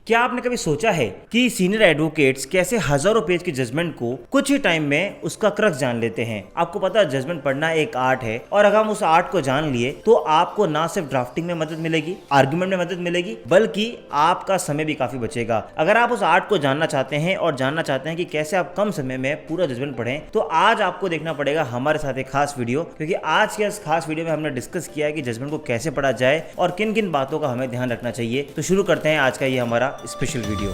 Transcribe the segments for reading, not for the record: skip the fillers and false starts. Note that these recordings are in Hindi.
क्या आपने कभी सोचा है कि सीनियर एडवोकेट्स कैसे हजारों पेज की जजमेंट को कुछ ही टाइम में उसका क्रक्स जान लेते हैं। आपको पता है जजमेंट पढ़ना एक आर्ट है और अगर हम उस आर्ट को जान लिए तो आपको ना सिर्फ ड्राफ्टिंग में मदद मिलेगी, आर्गुमेंट में मदद मिलेगी, बल्कि आपका समय भी काफी बचेगा। अगर आप उस आर्ट को जानना चाहते हैं और जानना चाहते हैं कि कैसे आप कम समय में पूरा जजमेंट पढ़ें, तो आज आपको देखना पड़ेगा हमारे साथ एक खास वीडियो, क्योंकि आज के इस खास वीडियो में हमने डिस्कस किया है कि जजमेंट को कैसे पढ़ा जाए और किन किन बातों का हमें ध्यान रखना चाहिए। तो शुरू करते हैं आज का ये हमारा स्पेशल वीडियो।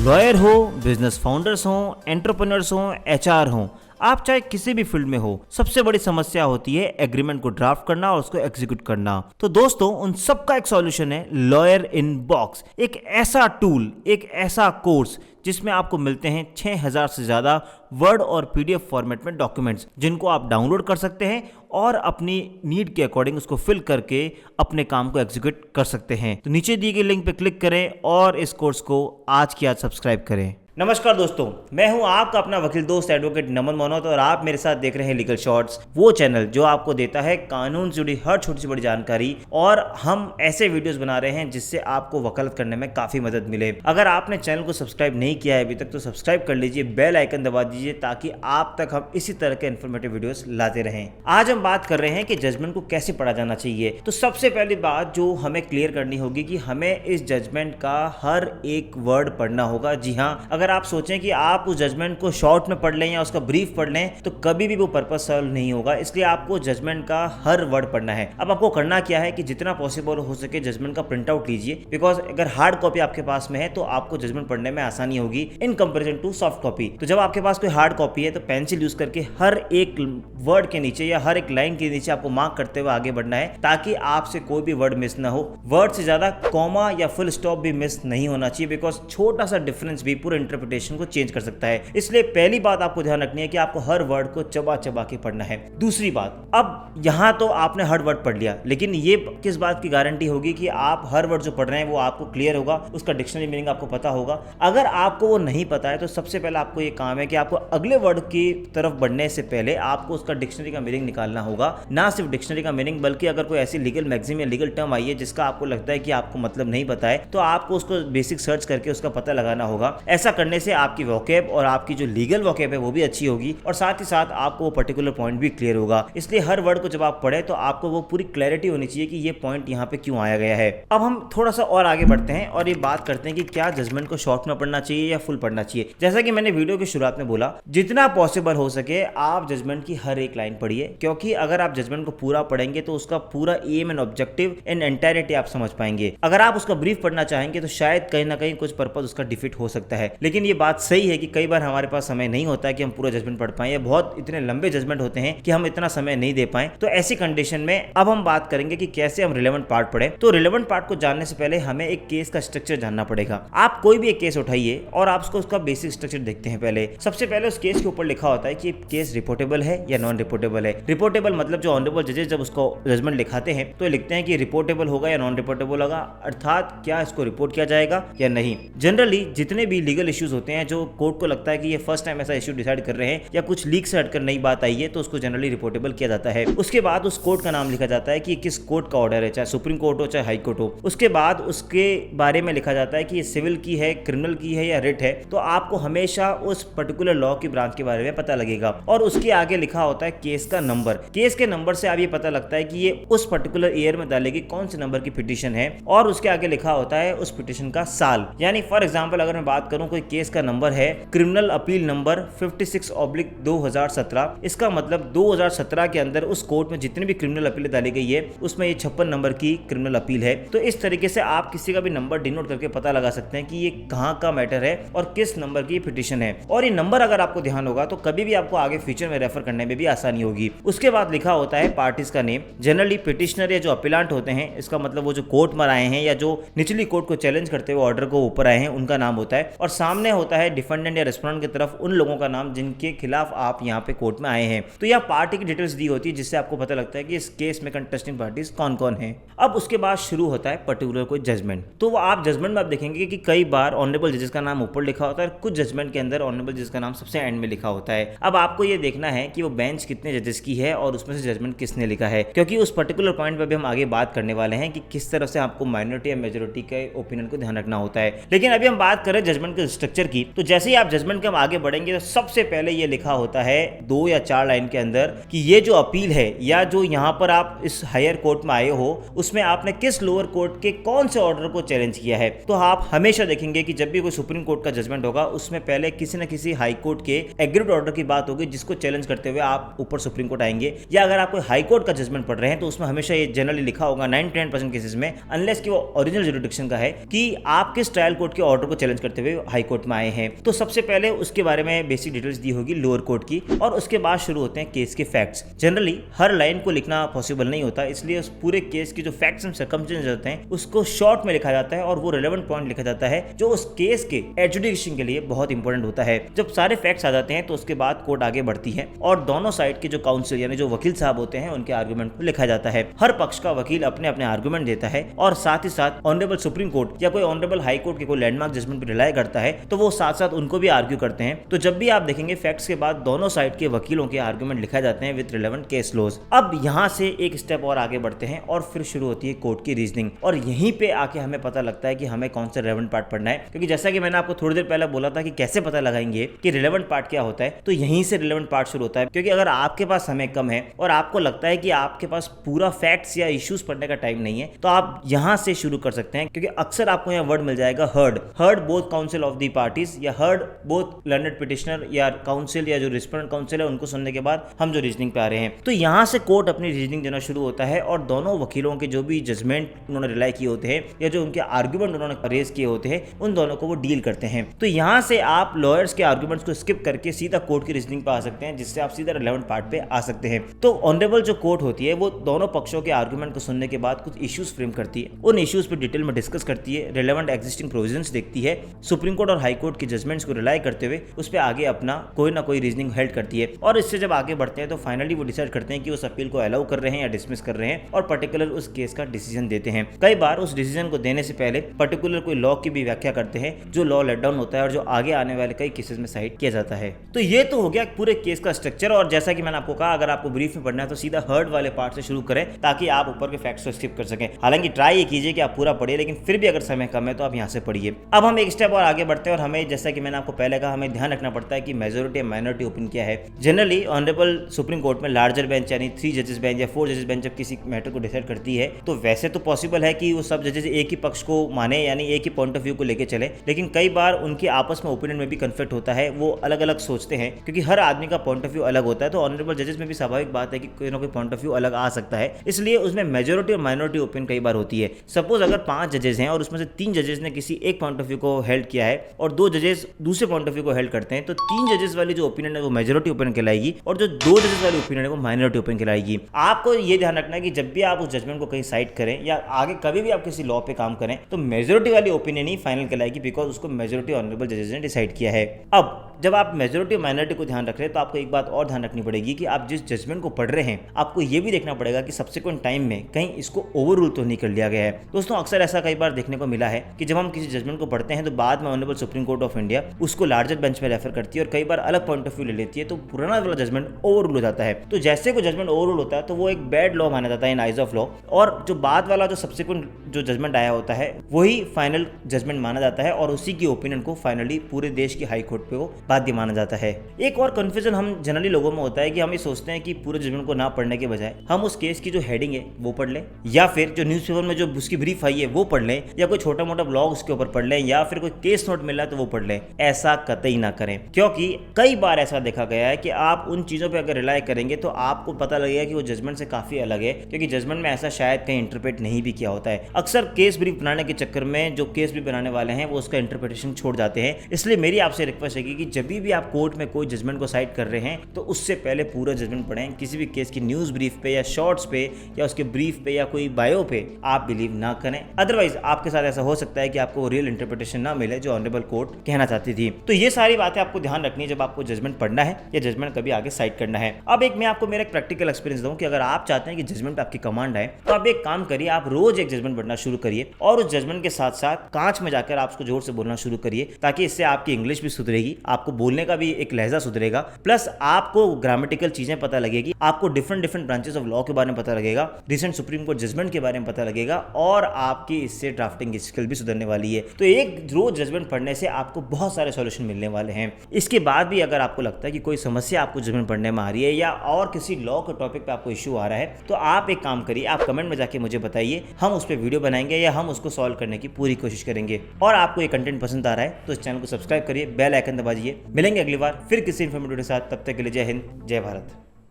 लॉयर हो, बिजनेस फाउंडर्स हो, एंटरप्रेन्योर्स हो, एचआर हो, आप चाहे किसी भी फील्ड में हो, सबसे बड़ी समस्या होती है एग्रीमेंट को ड्राफ्ट करना और उसको एग्जीक्यूट करना। तो दोस्तों, उन सब का एक सॉल्यूशन है लॉयर इन बॉक्स, एक ऐसा टूल, एक ऐसा कोर्स जिसमें आपको मिलते हैं 6000 से ज्यादा वर्ड और पीडीएफ फॉर्मेट में डॉक्यूमेंट्स, जिनको आप डाउनलोड कर सकते हैं और अपनी नीड के अकॉर्डिंग उसको फिल करके अपने काम को एग्जीक्यूट कर सकते हैं। तो नीचे दी गई लिंक पे क्लिक करें और इस कोर्स को आज की आज सब्सक्राइब करें। नमस्कार दोस्तों, मैं हूं आपका अपना वकील दोस्त एडवोकेट नमन मनोत और आप मेरे साथ देख रहे हैं लीगल शॉर्ट्स, वो चैनल जो आपको देता है कानून से जुड़ी हर छोटी सी बड़ी जानकारी। और हम ऐसे वीडियोस बना रहे हैं जिससे आपको वकालत करने में काफी मदद मिले। अगर आपने चैनल को सब्सक्राइब नहीं किया है अभी तक तो सब्सक्राइब कर लीजिए, बेल आइकन दबा दीजिए ताकि आप तक हम इसी तरह के इन्फॉर्मेटिव वीडियोस लाते रहें। आज हम बात कर रहे हैं कि जजमेंट को कैसे पढ़ा जाना चाहिए। तो सबसे पहली बात जो हमें क्लियर करनी होगी कि हमें इस जजमेंट का हर एक वर्ड पढ़ना होगा। जी हाँ, अगर आप सोचें कि आप उस जजमेंट को शॉर्ट में पढ़ लें या उसका ब्रीफ पढ़ लें तो कभी भी वो पर्पस सॉल्व नहीं होगा। इसलिए आपको जजमेंट का हर वर्ड पढ़ना है। अब आपको करना क्या है कि जितना पॉसिबल हो सके जजमेंट का प्रिंट आउट लीजिए, बिकॉज अगर हार्ड कॉपी आपके पास में है तो आपको जजमेंट पढ़ने में आसानी होगी in comparison to soft copy. तो जब आपके पास कोई हार्ड कॉपी है तो पेंसिल यूज करके हर एक वर्ड के नीचे या हर एक लाइन के नीचे आपको मार्क करते हुए आगे बढ़ना है ताकि आपसे कोई भी वर्ड मिस ना हो। वर्ड से ज्यादा कॉमा या फुल स्टॉप भी मिस नहीं होना चाहिए, बिकॉज छोटा सा डिफरेंस भी पूरे इंटरप्रिटेशन को चेंज कर सकता है। इसलिए पहली बात आपको ध्यान रखनी है कि आपको हर वर्ड को चबा चबा के पढ़ना है। दूसरी बात, अब यहां तो आपने हर वर्ड पढ़ लिया, लेकिन ये किस बात की गारंटी होगी कि आप हर वर्ड जो पढ़ रहे हैं वो आपको क्लियर होगा, उसका डिक्शनरी मीनिंग आपको पता होगा। अगर आपको वो नहीं पता है तो सबसे पहले आपको ये काम है कि आपको अगले वर्ड की तरफ बढ़ने से पहले आपको उसका डिक्शनरी का मीनिंग निकालना होगा। ना सिर्फ डिक्शनरी का मीनिंग, बल्कि अगर कोई ऐसी लीगल मैगजीन या लीगल टर्म आई है जिसका आपको लगता है कि आपको मतलब नहीं पता है तो आपको उसको बेसिक सर्च करके उसका पता लगाना होगा। ऐसा करने से आपकी वोकैब और आपकी जो लीगल वोकैब है वो भी अच्छी होगी और साथ ही साथ आपको वो पर्टिकुलर पॉइंट भी क्लियर होगा। इसलिए हर वर्ड को जब आप पढ़े तो आपको वो पूरी क्लैरिटी होनी चाहिए कि ये पॉइंट यहाँ पे क्यों आया गया है। अब हम थोड़ा सा और आगे बढ़ते हैं और ये बात करते हैं कि क्या जजमेंट को शॉर्ट में पढ़ना चाहिए या फुल पढ़ना चाहिए। जैसा कि मैंने वीडियो की शुरुआत में बोला, जितना पॉसिबल हो सके आप जजमेंट की हर एक लाइन पढ़िए, क्योंकि अगर आप जजमेंट को पूरा पढ़ेंगे तो उसका पूरा aim and objective in entirety आप समझ पाएंगे। अगर आप उसका ब्रीफ पढ़ना चाहेंगे तो शायद कहीं ना कहीं कुछ पर्पस उसका डिफीट हो सकता है। लेकिन ये बात सही है कि कई बार हमारे पास समय नहीं होता है कि हम पूरा जजमेंट पढ़ पाएं, या बहुत इतने लंबे जजमेंट होते हैं कि हम इतना समय नहीं दे पाएं। तो ऐसी कंडीशन में अब हम बात करेंगे कि कैसे हम रिलेवेंट पार्ट पढ़ें। तो रिलेवेंट पार्ट को जानने से पहले हमें एक केस का स्ट्रक्चर जानना पड़ेगा। आप कोई भी एक केस उठाइए और आप उसका बेसिक स्ट्रक्चर देखते हैं। पहले सबसे पहले उस केस के ऊपर लिखा होता है कि केस रिपोर्टेबल है या नॉन रिपोर्टेबल है। रिपोर्टेबल मतलब जो ऑनरेबल जजेस जब उसको जजमेंट लिखाते हैं तो लिखते हैं कि रिपोर्टेबल होगा या नॉन रिपोर्टेबल होगा, अर्थात क्या इसको रिपोर्ट किया जाएगा या नहीं। जनरली जितने भी लीगल इश्यूज होते हैं जो कोर्ट को लगता है कि ये फर्स्ट टाइम ऐसा इश्यू डिसाइड कर रहे हैं या कुछ लीक से हटकर नई बात आई है तो उसको जनरली रिपोर्टेबल किया जाता है। उसके बाद उस कोर्ट का नाम लिखा जाता है कि किस कोर्ट का ऑर्डर है, चाहे सुप्रीम कोर्ट हो चाहे हाई कोर्ट हो। उसके बाद उसके बारे में लिखा जाता है कि ये सिविल की है, क्रिमिनल की है या रिट है। तो आपको हमेशा उस पर्टिकुलर लॉ की ब्रांच के बारे में पता लगेगा। और उसके आगे लिखा होता है केस का नंबर। केस के नंबर से आप ये पता लगता है कि ये उस पर्टिकुलर ईयर में डालेगी कौन से नंबर की पिटीशन है। और उसके आगे लिखा होता है उस पिटीशन का साल। यानी फॉर एग्जाम्पल अगर मैं बात करूं कोई केस का नंबर है क्रिमिनल अपील नंबर 56/2017, इसका मतलब 2017 के अंदर उस कोर्ट में जितनी भी क्रिमिनल अपील डाली गई है उसमें ये 56 नंबर की क्रिमिनल अपील है। तो इस तरीके से आप किसी का भी नंबर डिनोट करके पता लगा सकते हैं कि ये कहां का मैटर है और किस नंबर की पिटीशन है। और ये नंबर अगर आपको ध्यान होगा तो कभी भी आपको आगे फ्यूचर में रेफर करने में भी आसानी होगी। उसके बाद लिखा होता है पार्टीज का नेम। जनरली पिटिशनर या जो अपीलांट होते हैं, इसका मतलब वो जो कोर्ट में आए हैं या जो निचली कोर्ट को चैलेंज करते हुए ऑर्डर को ऊपर आए हैं, उनका नाम होता है। और सामने सामने होता है डिफेंडेंट या रेस्पोंडेंट की तरफ उन लोगों का नाम जिनके खिलाफ आप यहाँ पे कोर्ट में आए हैं। तो यह पार्टी की डिटेल्स दी होती है जिससे आपको पता लगता है कि इस केस में कंटेस्टिंग पार्टीज कौन कौन है। अब उसके बाद शुरू होता है पर्टिकुलर कोई जजमेंट। तो आप जजमेंट में आप देखेंगे कि कई बार ऑनरेबल जजेस का नाम ऊपर लिखा होता है, कुछ जजमेंट के अंदर ऑनरेबल जजेस का नाम सबसे एंड में लिखा होता है। अब आपको ये देखना है कि वो बेंच कितने जजेस की है और उसमें से जजमेंट किसने लिखा है, क्योंकि उस पर्टिकुलर पॉइंट पर भी हम आगे बात करने वाले हैं कि किस तरह से आपको माइनॉरिटी या मेजोरिटी के ओपिनियन को ध्यान रखना होता है। लेकिन अभी हम बात करें जजमेंट के स्ट्रक्चर की, तो जैसे ही आप जजमेंट के हम आगे बढ़ेंगे तो सबसे पहले ये लिखा होता है 2 या 4 लाइन के अंदर कि ये जो अपील है या जो यहाँ पर आप इस हायर कोर्ट में आए हो उसमें आपने किस लोअर कोर्ट के कौन से ऑर्डर को चैलेंज किया है। तो आप हमेशा देखेंगे कि जब भी कोई सुप्रीम कोर्ट का जजमेंट होगा उसमें पहले किसी न किसी हाई कोर्ट के एग्रीड ऑर्डर की बात होगी जिसको चैलेंज करते हुए आप ऊपर सुप्रीम कोर्ट आएंगे। या अगर आप कोई हाई कोर्ट का जजमेंट पढ़ रहे हैं तो उसमें हमेशा ये जनरली लिखा होगा 99% केसेस में, अनलेस कि वो ओरिजिनल जुरिडिक्शन का है, कि आप किस ट्रायल कोर्ट के ऑर्डर को चैलेंज करते हुए हाई कोर्ट में आए हैं। तो सबसे पहले उसके बारे में बेसिक डिटेल्स दी होगी लोअर कोर्ट की, और उसके बाद शुरू होते हैं केस के फैक्ट्स। जनरली हर लाइन को लिखना पॉसिबल नहीं होता, इसलिए उस पूरे केस की जो फैक्ट्स एंड सर्कमस्टेंसेस होते हैं उसको शॉर्ट में लिखा जाता है और वो रिलेवेंट पॉइंट लिखा जाता है जो उस केस के एडजुडिकेशन के लिए बहुत इंपॉर्टेंट होता है। जब सारे फैक्ट्स आ जाते हैं तो उसके बाद कोर्ट आगे बढ़ती है और दोनों साइड के जो काउंसिल यानी जो वकील साहब होते हैं उनके आर्गुमेंट को लिखा जाता है। हर पक्ष का वकील अपने अपने आर्गुमेंट देता है और साथ ही साथ ऑनरेबल सुप्रीम कोर्ट या कोई ऑनरेबल हाई कोर्ट के कोई लैंडमार्क जजमेंट पर रिलाई करता है तो वो साथ साथ उनको भी आर्ग्यू करते हैं। तो जब भी आप देखेंगे फैक्ट्स के बाद दोनों साइड के वकीलों के आर्गुमेंट लिखा जाते हैं विद रिलेवेंट केस लॉज। अब यहाँ से एक स्टेप और आगे बढ़ते हैं और फिर शुरू होती है कोर्ट की रीजनिंग, और यहीं पे आके हमें पता लगता है कि हमें कौन सा रिलेवेंट पार्ट पढ़ना है। क्योंकि जैसा कि मैंने आपको थोड़ी देर पहले बोला था कि कैसे पता लगाएंगे कि रिलेवेंट पार्ट क्या होता है, तो यहीं से रिलेवेंट पार्ट शुरू होता है। क्योंकि अगर आपके पास समय कम है और आपको लगता है कि आपके पास पूरा फैक्ट्स या इश्यूज पढ़ने का टाइम नहीं है तो आप यहां से शुरू कर सकते हैं। क्योंकि अक्सर आपको यहाँ वर्ड मिल जाएगा heard both council of the parties या हर्ड बोथ लर्नेड पिटिशनर या काउंसिल या जो रिस्पोंडेंट काउंसिल है उनको सुनने के बाद हम जो रीजनिंग पे आ रहे हैं। तो यहां से कोर्ट अपनी रीजनिंग देना शुरू होता है और दोनों वकीलों के जो भी जजमेंट उन्होंने रिलाई किए होते हैं या जो उनके आर्गुमेंट उन्होंने रेज किए होते हैं उन दोनों को वो डील करते हैं। तो यहां से आप लॉयर्स के आर्गुमेंट्स को स्किप करके सीधा कोर्ट की रीजनिंग पे आ सकते हैं, जिससे आप सीधा रिलेवेंट पार्ट पे आ सकते हैं। तो ऑनरेबल जो कोर्ट होती है वो दोनों पक्षों के आर्गुमेंट को सुनने के बाद कुछ इश्यूज फ्रेम करती है, उन इश्यूज पे डिटेल में डिस्कस करती है, रिलेवेंट एग्जिस्टिंग प्रोविजंस देखती है, सुप्रीम कोर्ट और हाई कोर्ट के जजमेंट्स को रिलाई करते हुए उस पर आगे अपना कोई ना कोई रीजनिंग हेल्ड करती है। और इससे जब आगे बढ़ते हैं तो फाइनली वो डिसाइड करते हैं कि उस अपील को अलाउ कर रहे हैं या डिसमिस कर रहे हैं और पर्टिकुलर उस केस का डिसीजन देते हैं। कई बार उस डिसीजन को देने से पहले पर्टिकुलर कोई लॉ की भी व्याख्या करते हैं जो लॉ लेट डाउन होता है और जो आगे आने वाले कई केसेस में साइड किया जाता है। तो ये तो हो गया पूरे केस का स्ट्रक्चर, और जैसा कि मैंने आपको कहा अगर आपको ब्रीफ में पढ़ना है तो सीधा हर्ड वाले पार्ट से शुरू करें ताकि आप ऊपर के फैक्ट्स को स्किप कर सकें। हालांकि ट्राई ये कीजिए कि आप पूरा पढ़िए, लेकिन फिर भी अगर समय कम है तो आप यहाँ से पढ़िए। अब हम एक स्टेप और आगे बढ़ते हैं और हमें जैसा कि मैंने आपको पहले कहा हमें ध्यान रखना पड़ता है कि मेजोरिटी माइनॉरिटी ओपिनियन क्या है। जनरली ऑनरेबल सुप्रीम कोर्ट में लार्जर बेंच यानी 3 जजेस बेंच या 4 जजेस बेंच जब किसी मैटर को डिसाइड करती है तो वैसे तो पॉसिबल है कि वो सब जजेस एक ही पक्ष को माने यानी एक ही पॉइंट ऑफ व्यू को लेके चले, लेकिन कई बार उनके आपस में ओपिनियन में भी कन्फ्लिक्ट होता है, वो अलग अलग सोचते हैं क्योंकि हर आदमी का पॉइंट ऑफ व्यू अलग होता है। तो ऑनरेबल जजेस में भी स्वाभाविक बात है कि कोई ना कोई पॉइंट ऑफ व्यू अलग आ सकता है, इसलिए उसमें मेजोरिटी और माइनॉरिटी ओपिनियन कई बार होती है। सपोज अगर 5 जजेस हैं और उसमें से 3 जजेस ने किसी एक पॉइंट ऑफ व्यू को हेल्ड किया है और 2 जजेस दूसरे पॉइंट ऑफ व्यू को हेल्ड करते हैं, तो 3 जजेस वाली जो ओपिनियन है वो मेजोरिटी ओपिनियन कहलाएगी और जो 2 जजेस वाली ओपिनियन है वो माइनॉरिटी ओपिनियन कहलाएगी। आपको ये ध्यान रखना है कि जब भी आप उस जजमेंट को कहीं साइड करें या आगे कभी भी आप किसी लॉ पे काम करें तो मेजोरिटी वाली ओपिनियन ही फाइनल कहलाएगी, बिकॉज उसको मेजोरिटी ऑनरेबल जजेस ने डिसाइड किया है। अब जब आप मेजोरिटी और माइनॉरिटी को ध्यान रख रहे हैं तो आपको एक बात और ध्यान रखनी पड़ेगी कि आप जिस जजमेंट को पढ़ रहे हैं आपको ये भी देखना पड़ेगा कि सब्सिक्वेंट टाइम में कहीं इसको ओवररूल तो नहीं कर लिया गया है। दोस्तों अक्सर ऐसा कई बार देखने को मिला है कि जब हम किसी जजमेंट को पढ़ते हैं तो बाद में honourable supreme court of India उसको लार्जर बेंच में रेफर करती है और कई बार अलग पॉइंट ऑफ व्यू ले लेती है, तो पुराना वाला जजमेंट ओवररूल हो जाता है। तो जैसे कोई जजमेंट ओवररूल होता है तो वो एक बैड लॉ माना जाता है इन आइज ऑफ लॉ, और जो बाद वाला जो सब्सिक्वेंट जो जजमेंट आया होता है वही फाइनल जजमेंट माना जाता है और उसी की ओपिनियन को फाइनली पूरे देश की हाई कोर्ट पे वो बाध्य माना जाता है। एक और कंफ्यूजन हम जनरली लोगों में होता है कि हम ये सोचते हैं कि पूरे जजमेंट को ना पढ़ने के बजाय हम उस केस की जो हेडिंग है वो पढ़ लें, या फिर जो न्यूज़पेपर में जो उसकी ब्रीफ आई है वो पढ़ लें, या कोई छोटा मोटा ब्लॉग उसके ऊपर पढ़ लें, या फिर कोई केस नोट मिल रहा है तो वो पढ़ लें। ऐसा कतई ना करें, क्योंकि कई बार ऐसा देखा गया है कि आप उन चीज़ों पर अगर रिलाई करेंगे तो आपको पता लगेगा कि वो जजमेंट से काफ़ी अलग है, क्योंकि जजमेंट में ऐसा शायद कहीं इंटरप्रेट नहीं भी किया होता है। अक्सर केस ब्रीफ बनाने के चक्कर में जो केस ब्रीफ बनाने वाले हैं वो उसका इंटरप्रिटेशन छोड़ जाते हैं। इसलिए मेरी आपसे रिक्वेस्ट है कि जब भी आप कोर्ट में कोई जजमेंट को साइड कर रहे हैं तो उससे पहले पूरा जजमेंट पढ़ें। किसी भी केस की न्यूज ब्रीफ पे या शॉर्ट्स पे या उसके ब्रीफ पे या कोई बायो पे आप बिलीव ना करें, अदरवाइज आपके साथ ऐसा हो सकता है कि आपको रियल इंटरप्रिटेशन ना मिले जो ऑनरेबल कोर्ट कहना चाहती थी। तो ये सारी बातें आपको ध्यान रखनी है जब आपको जजमेंट पढ़ना है या जजमेंट कभी आगे साइड करना है। अब मैं आपको मेरा एक प्रैक्टिकल एक्सपीरियंस दूं कि अगर आप चाहते हैं कि जजमेंट पे आपकी कमांड आए तो आप एक काम करिए, आप रोज एक जजमेंट पढ़ना शुरू करिए और उस जजमेंट के साथ साथ कांच में जाकर आप उसको जोर से बोलना शुरू करिए, ताकि इससे आपकी इंग्लिश भी सुधरेगी, आपको बोलने का भी एक लहजा सुधरेगा, प्लस आपको ग्रामेटिकल चीजें पता लगेगी, आपको डिफरेंट ब्रांचेस ऑफ लॉ के बारे में पता लगेगा, रिसेंट सुप्रीम कोर्ट जजमेंट के बारे में पता लगेगा और आपकी इससे ड्राफ्टिंग स्किल भी सुधरने वाली है। तो एक रोज जजमेंट पढ़ने से आपको बहुत सारे सॉल्यूशन मिलने वाले हैं। इसके बाद भी अगर आपको लगता है कि कोई समस्या आपको जजमेंट पढ़ने में आ रही है या और किसी लॉ के टॉपिक पे आपको इश्यू आ रहा है, तो आप एक काम करिए, आप कमेंट में जाके मुझे बताइए, हम उस पर वीडियो बनाएंगे या हम उसको सॉल्व करने की पूरी कोशिश करेंगे। और आपको ये कंटेंट पसंद आ रहा है तो इस चैनल को सब्सक्राइब करिए, बेल आइकन दबाइए। मिलेंगे अगली बार फिर किसी इन्फॉर्मेटिव के साथ, तब तक के लिए जय हिंद, जय भारत।